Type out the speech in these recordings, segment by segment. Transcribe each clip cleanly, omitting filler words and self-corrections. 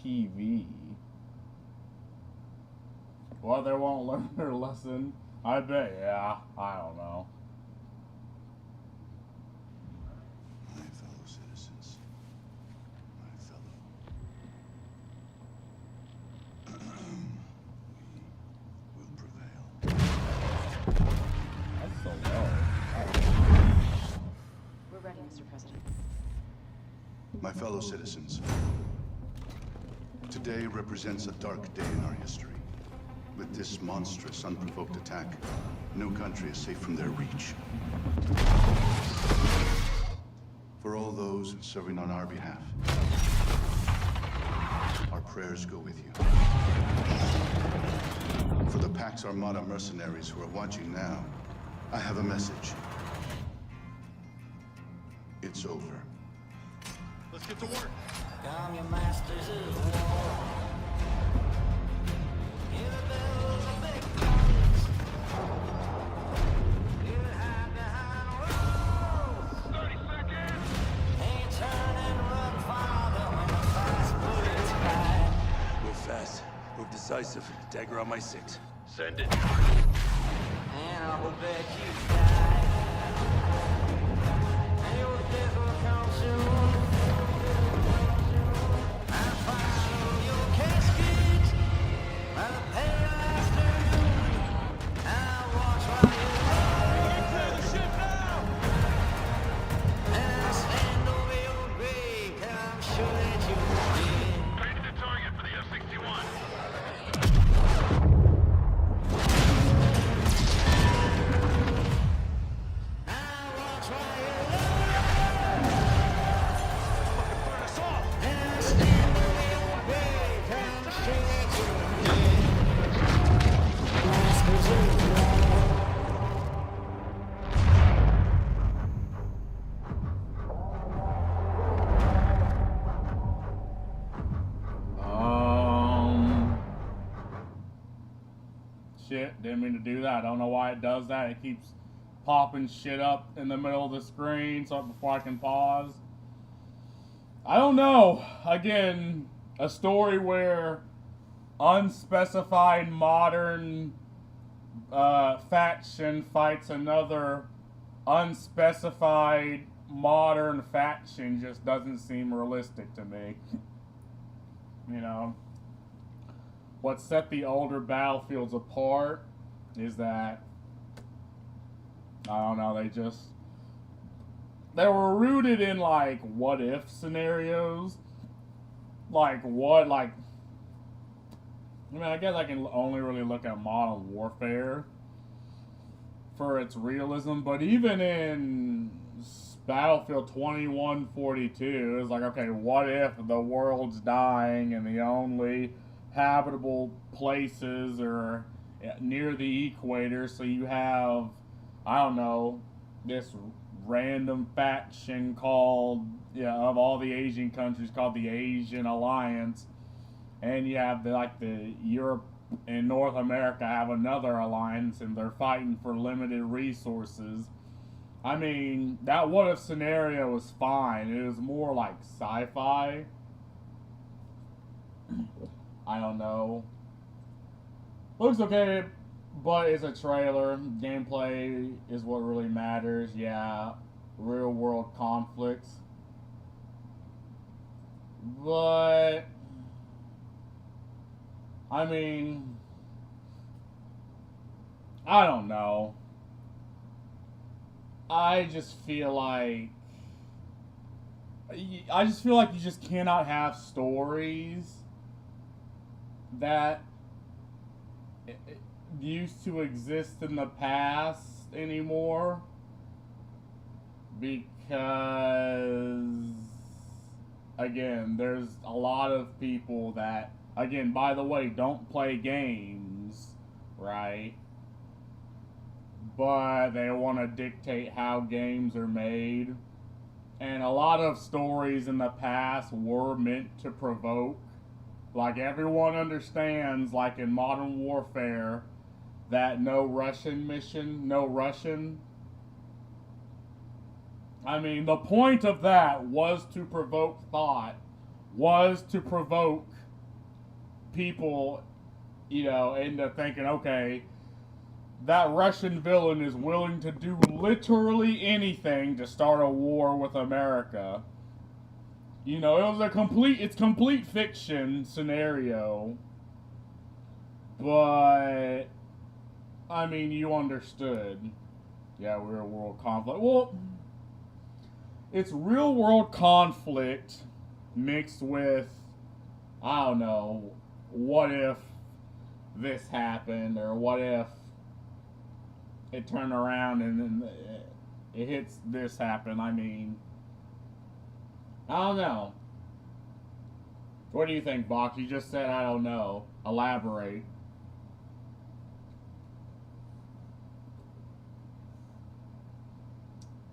TV. Well, they won't learn their lesson. I bet, yeah. I don't know. My fellow citizens. My fellow. We will prevail. That's so low. We're ready, Mr. President. My fellow citizens. Today represents a dark day in our history. With this monstrous, unprovoked attack, no country is safe from their reach. For all those serving on our behalf, our prayers go with you. For the Pax Armada mercenaries who are watching now, I have a message. It's over. Let's get to work. Come, your masters of war. Hear the bells of victories. You hide behind walls. 30 seconds. Ain't turn and run farther when the fast bullets fly. Move fast. Move decisive. Dagger on my 6. Send it. And I will bet you die. And your death will come soon. I'll follow your casket by the pale afternoon. I'll watch while you Clear the ship now. and I'll stand over your grave till I'm sure that you're dead. Ready to target for the F-61. I'll watch while you Burn us off. and I'll stand over your grave till I'm sure that you're dead. Masters of war. Shit, didn't mean to do that. I don't know why it does that. It keeps popping shit up in the middle of the screen so before I can pause. I don't know. Again, a story where unspecified modern faction fights another unspecified modern faction just doesn't seem realistic to me. You know, what set the older battlefields apart is that, I don't know, they were rooted in like what if scenarios. I guess I can only really look at Modern Warfare for its realism, but even in Battlefield 2142, it's like, okay, what if the world's dying and the only habitable places are near the equator, so you have, I don't know, this random faction called, of all the Asian countries, called the Asian Alliance, and you have the Europe and North America have another alliance, and they're fighting for limited resources. I mean, that what if scenario was fine. It was more like sci-fi. I don't know. Looks okay, but it's a trailer. Gameplay is what really matters. Yeah, real world conflicts. But I mean, I don't know. I just feel like you just cannot have stories that used to exist in the past anymore, because again, there's a lot of people that, again, by the way, don't play games, right? But they want to dictate how games are made. And a lot of stories in the past were meant to provoke. Like, everyone understands, like in Modern Warfare, that no Russian mission, no Russian. I mean, the point of that was to provoke thought, was to provoke people, end up thinking, okay, that Russian villain is willing to do literally anything to start a war with America. It was it's complete fiction scenario. But, I mean, you understood. Yeah, real world conflict. Well, it's real world conflict mixed with, I don't know, what if this happened, or what if it turned around and then it hits this happen. I mean, I don't know. What do you think, Box? You just said I don't know. Elaborate.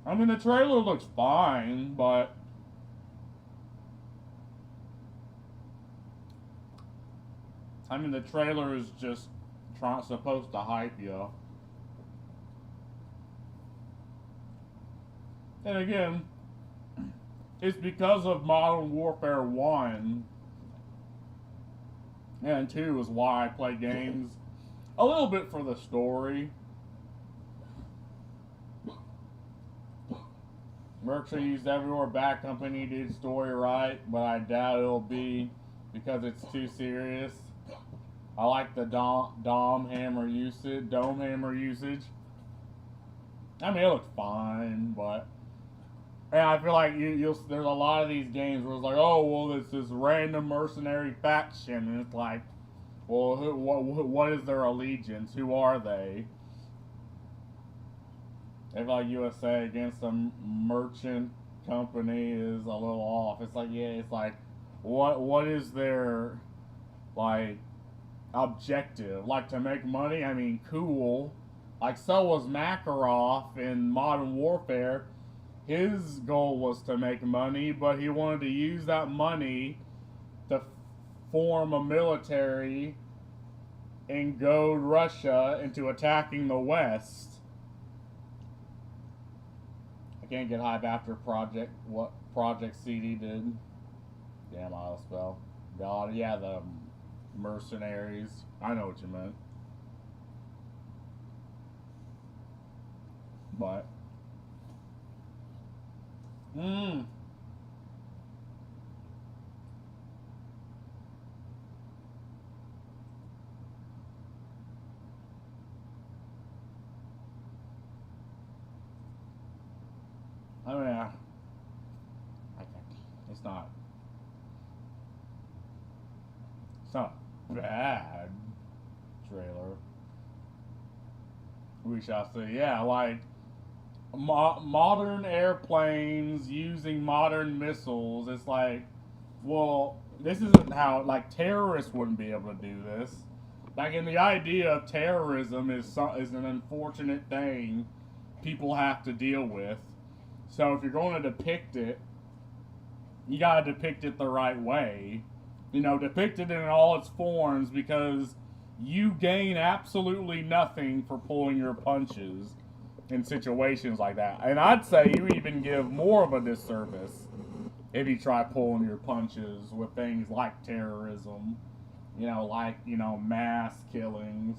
I mean, the trailer looks fine, but I mean, the trailer is just supposed to hype you. And again, it's because of Modern Warfare 1 and 2 is why I play games. A little bit for the story. Mercs are used everywhere. Bad Company did story right, but I doubt it'll be because it's too serious. I like the dome hammer usage. I mean, it looks fine, but and I feel like there's a lot of these games where it's like, oh, well, it's this random mercenary faction, and it's like, well, what is their allegiance? Who are they? If like USA against some merchant company is a little off. It's like, yeah, it's like, what is their like objective? Like to make money? I mean, cool. Like so was Makarov in Modern Warfare. His goal was to make money, but he wanted to use that money to form a military and goad Russia into attacking the West. I can't get hype after what Project CD did. Damn, I'll spell. God, yeah, the mercenaries. I know what you meant. But I mean, it's not bad trailer. We shall see. Yeah, like modern airplanes using modern missiles. It's like, well, this isn't how, like, terrorists wouldn't be able to do this. Like, and the idea of terrorism is an unfortunate thing people have to deal with. So if you're going to depict it, you gotta depict it the right way. Depict it in all its forms, because you gain absolutely nothing for pulling your punches in situations like that. And I'd say you even give more of a disservice if you try pulling your punches with things like terrorism, mass killings.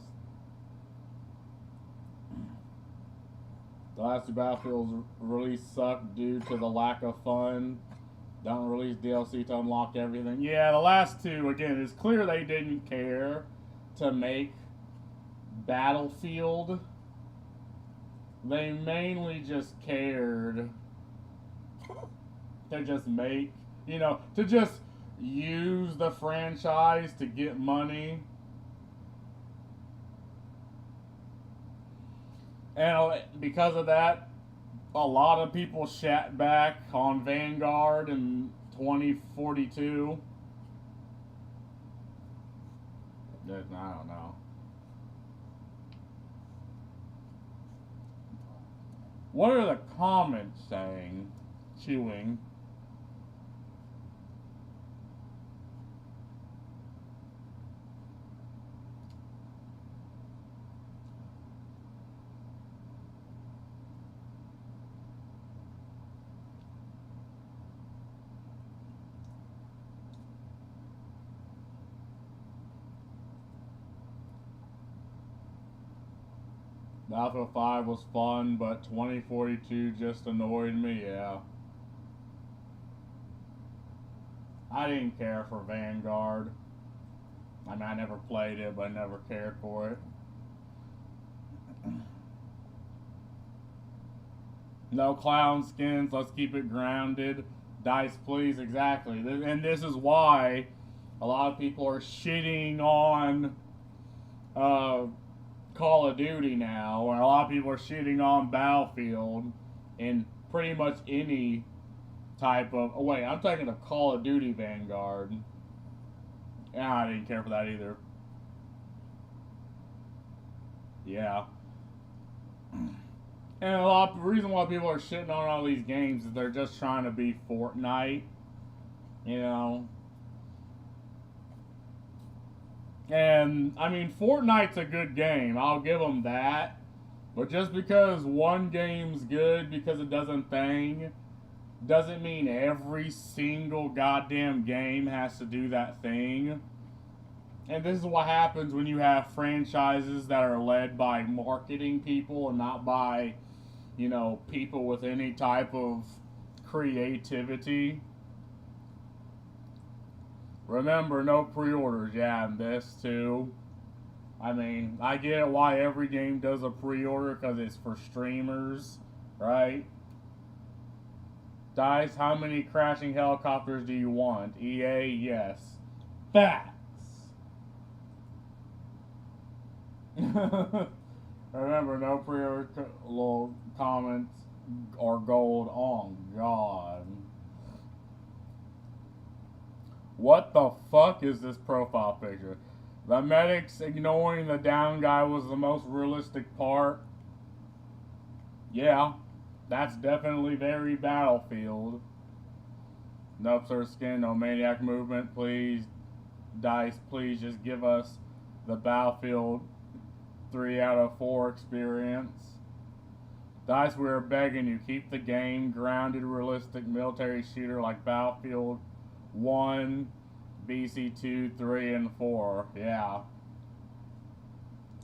The last two Battlefield's release sucked due to the lack of fun. Don't release DLC to unlock everything. Yeah, the last two, again, it's clear they didn't care to make Battlefield. They mainly just cared to just make, to just use the franchise to get money. And because of that, a lot of people shat back on Vanguard in 2042. I don't know. What are the comments saying? Chewing. Battlefield 5 was fun, but 2042 just annoyed me, yeah. I didn't care for Vanguard. I mean, I never played it, but I never cared for it. No clown skins, let's keep it grounded. Dice, please, exactly. And this is why a lot of people are shitting on Call of Duty now, or a lot of people are shitting on Battlefield, and pretty much any type of... Oh, wait, I'm talking of Call of Duty Vanguard. Yeah, I didn't care for that either. Yeah. And the reason why people are shitting on all these games is they're just trying to be Fortnite. You know? And, I mean, Fortnite's a good game. I'll give them that. But just because one game's good because it doesn't thing, doesn't mean every single goddamn game has to do that thing. And this is what happens when you have franchises that are led by marketing people and not by, you know, people with any type of creativity. Remember, no pre-orders. Yeah, and this too. I mean, I get why every game does a pre-order because it's for streamers, right? Dice, how many crashing helicopters do you want? EA, yes. Facts. Remember, no pre-order comments or gold. Oh, God. What the fuck is this profile picture? The medics ignoring the down guy was the most realistic part. Yeah, that's definitely very Battlefield. No absurd skin, no maniac movement, please. Dice, please just give us the Battlefield 3 out of 4 experience. Dice, we're begging you, keep the game grounded, realistic military shooter like Battlefield 1, BC 2, 3, and 4. Yeah.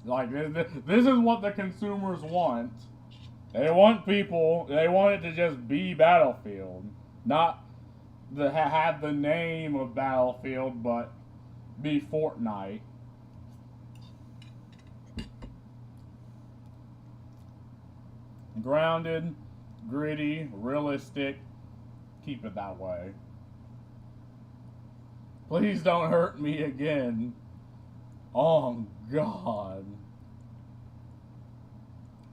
Like, this is what the consumers want. They want it to just be Battlefield. Not have the name of Battlefield, but be Fortnite. Grounded, gritty, realistic. Keep it that way. Please don't hurt me again. Oh, God.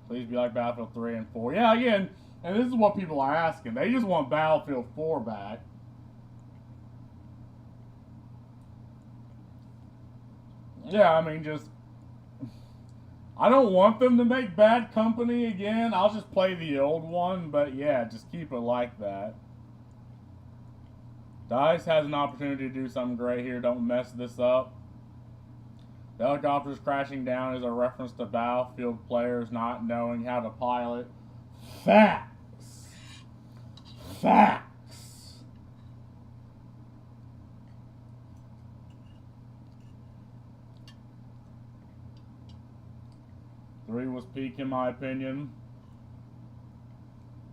Please be like Battlefield 3 and 4. Yeah, again, and this is what people are asking. They just want Battlefield 4 back. Yeah, I mean, just... I don't want them to make Bad Company again. I'll just play the old one, but yeah, just keep it like that. DICE has an opportunity to do something great here. Don't mess this up. The helicopters crashing down is a reference to Battlefield players not knowing how to pilot. Facts. Facts. Three was peak in my opinion.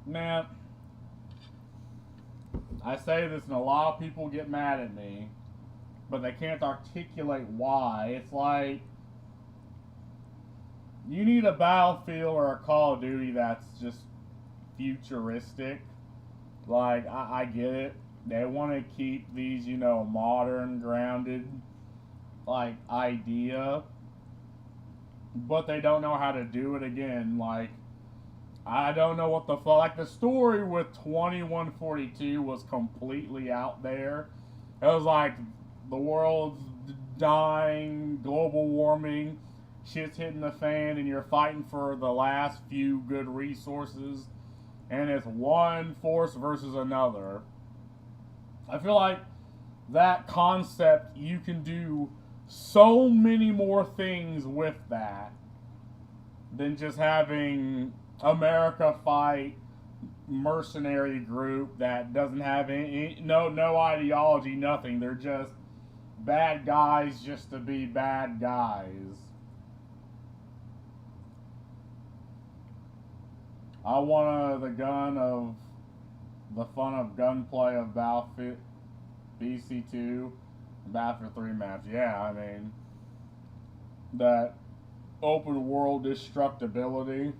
Man, I say this and a lot of people get mad at me, but they can't articulate why. It's like, you need a Battlefield or a Call of Duty that's just futuristic. Like, I get it. They want to keep these, you know, modern, grounded, like, idea. But they don't know how to do it again. Like, I don't know what the fuck. Like, the story with 2142 was completely out there. It was like, the world's dying, global warming, shit's hitting the fan, and you're fighting for the last few good resources. And it's one force versus another. I feel like that concept, you can do so many more things with that than just having America fight mercenary group that doesn't have no ideology, nothing. They're just bad guys just to be bad guys. I wanted the gun of the fun of gunplay of Battlefield BC2, Battlefield 3 maps. Yeah, I mean, that open world destructibility.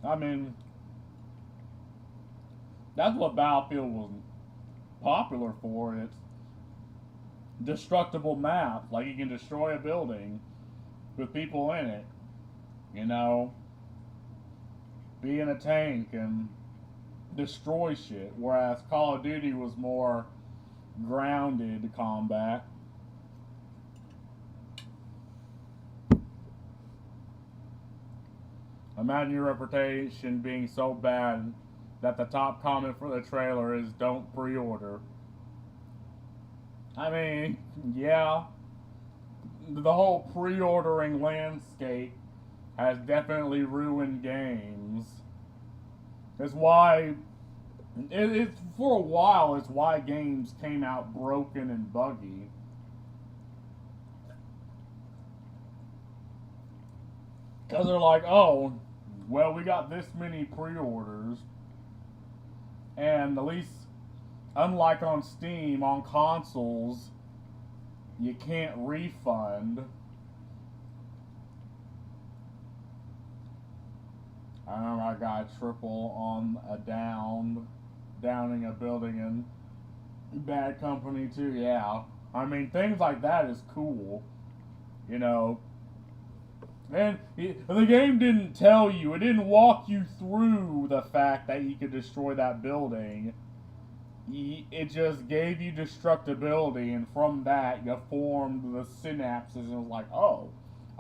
I mean, that's what Battlefield was popular for. It's destructible maps. Like, you can destroy a building with people in it. You know, be in a tank and destroy shit. Whereas Call of Duty was more grounded combat. Imagine your reputation being so bad that the top comment for the trailer is "Don't pre-order." I mean, yeah, the whole pre-ordering landscape has definitely ruined games. It's why, it's for a while, it's why games came out broken and buggy. Because they're like, oh, well, we got this many pre-orders, and at least, unlike on Steam, on consoles, you can't refund. I remember I got a triple on a downing a building in Bad Company too. Yeah, I mean, things like that is cool, you know. And the game didn't tell you, it didn't walk you through the fact that you could destroy that building. It just gave you destructibility, and from that you formed the synapses, and it was like, oh,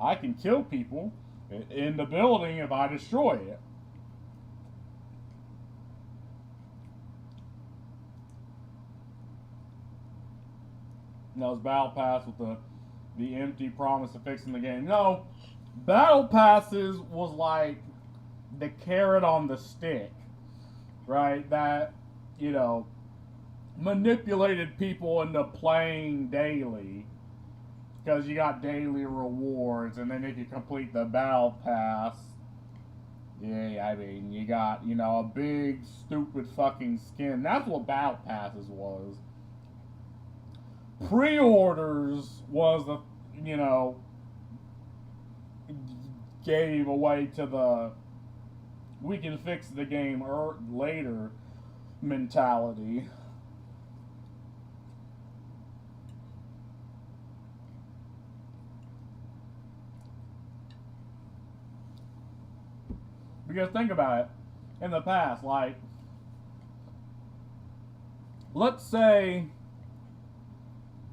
I can kill people in the building if I destroy it. And that was Battle Pass with the empty promise of fixing the game. No, Battle Passes was like the carrot on the stick, right? That, you know, manipulated people into playing daily. Because you got daily rewards, and then if you complete the Battle Pass, yeah, I mean, you got, you know, a big, stupid fucking skin. That's what Battle Passes was. Pre-orders was, you know, gave away to the we can fix the game later mentality. Because think about it, in the past, like, let's say,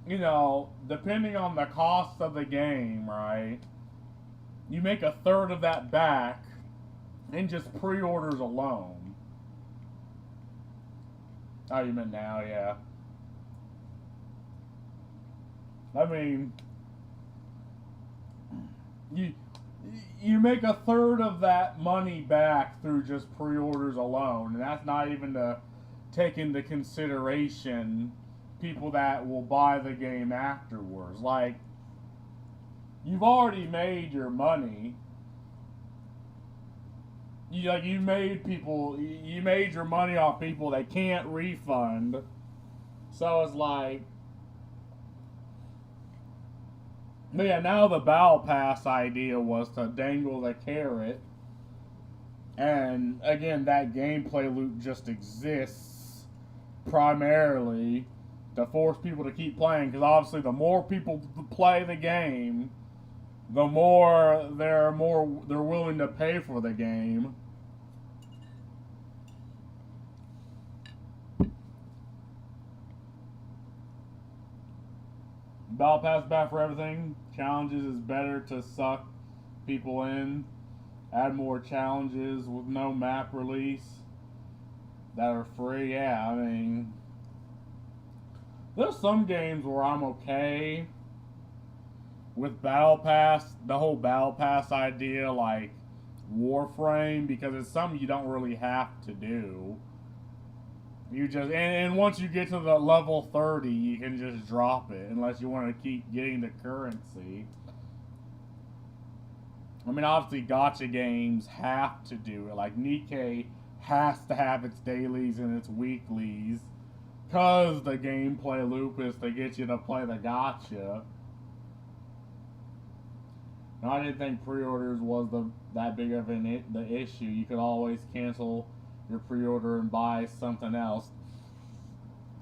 you know, depending on the cost of the game, right, you make a third of that back in just pre-orders alone. Oh, you meant now, yeah. I mean, you make a third of that money back through just pre-orders alone, and that's not even to take into consideration people that will buy the game afterwards. Like, you've already made your money. You made your money off people that can't refund. So it's like, but yeah, now the Battle Pass idea was to dangle the carrot. And again, that gameplay loop just exists primarily to force people to keep playing. Because obviously, the more people play the game, the more they're willing to pay for the game. Battle Pass back for everything. Challenges is better to suck people in. Add more challenges with no map release that are free. Yeah, I mean, there's some games where I'm okay with Battle Pass, the whole Battle Pass idea, like Warframe, because it's something you don't really have to do. You just, and once you get to the level 30, you can just drop it, unless you want to keep getting the currency. I mean, obviously, gacha games have to do it. Like, Nikkei has to have its dailies and its weeklies. Because the gameplay loop is to get you to play the gacha. Now, I didn't think pre-orders was that big of the issue. You could always cancel your pre-order and buy something else.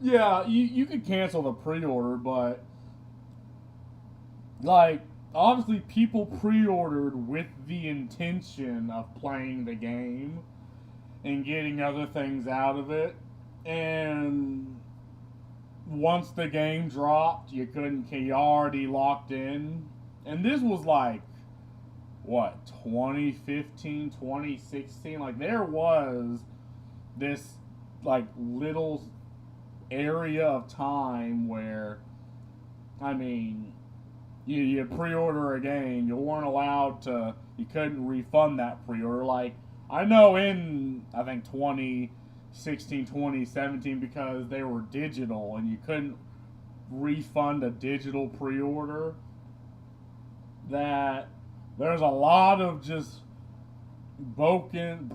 Yeah, you could cancel the pre-order, but like, obviously people pre-ordered with the intention of playing the game and getting other things out of it. And once the game dropped, you already locked in. And this was like, what, 2015, 2016? Like, there was this, like, little area of time where, I mean, you pre-order a game, you weren't allowed to, you couldn't refund that pre-order. Like, I know in, I think, 2016, 2017, because they were digital and you couldn't refund a digital pre-order, that there's a lot of just broken,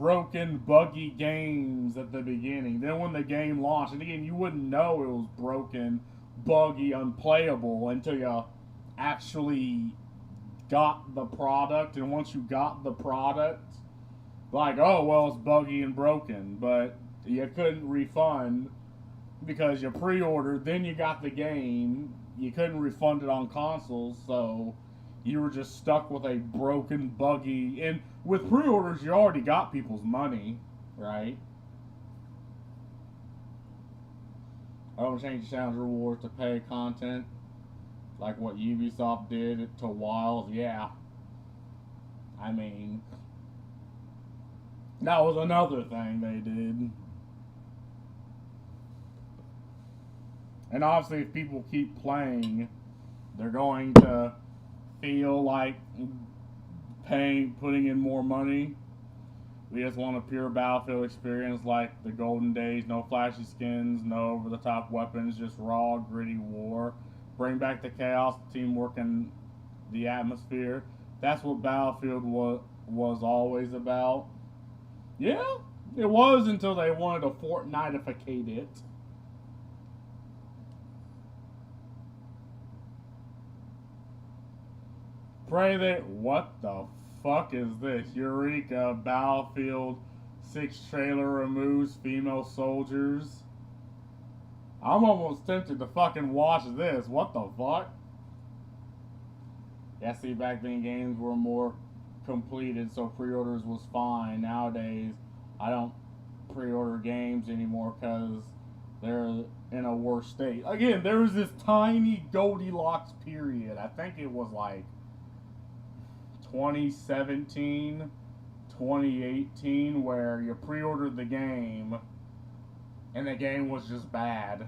buggy games at the beginning. Then when the game launched, and again, you wouldn't know it was broken, buggy, unplayable until you actually got the product. And once you got the product, like, oh, well, it's buggy and broken, but you couldn't refund because you pre-ordered, then you got the game, you couldn't refund it on consoles, so you were just stuck with a broken, buggy, and with pre-orders, you already got people's money, right? I don't change challenge rewards to pay content, like what Ubisoft did to Wilds. Yeah. I mean, that was another thing they did. And obviously, if people keep playing, they're going to feel like putting in more money. We just want a pure Battlefield experience like the golden days. No flashy skins, no over-the-top weapons, just raw, gritty war. Bring back the chaos, the teamwork, and the atmosphere. That's what Battlefield was always about. Yeah, it was until they wanted to Fortnite-ificate it. Pray that, what the fuck is this? Eureka, Battlefield 6 trailer removes female soldiers. I'm almost tempted to fucking watch this. What the fuck? Yeah, see, back then games were more completed, so pre-orders was fine. Nowadays, I don't pre-order games anymore because they're in a worse state. Again, there was this tiny Goldilocks period. I think it was like 2017, 2018, where you pre-ordered the game and the game was just bad.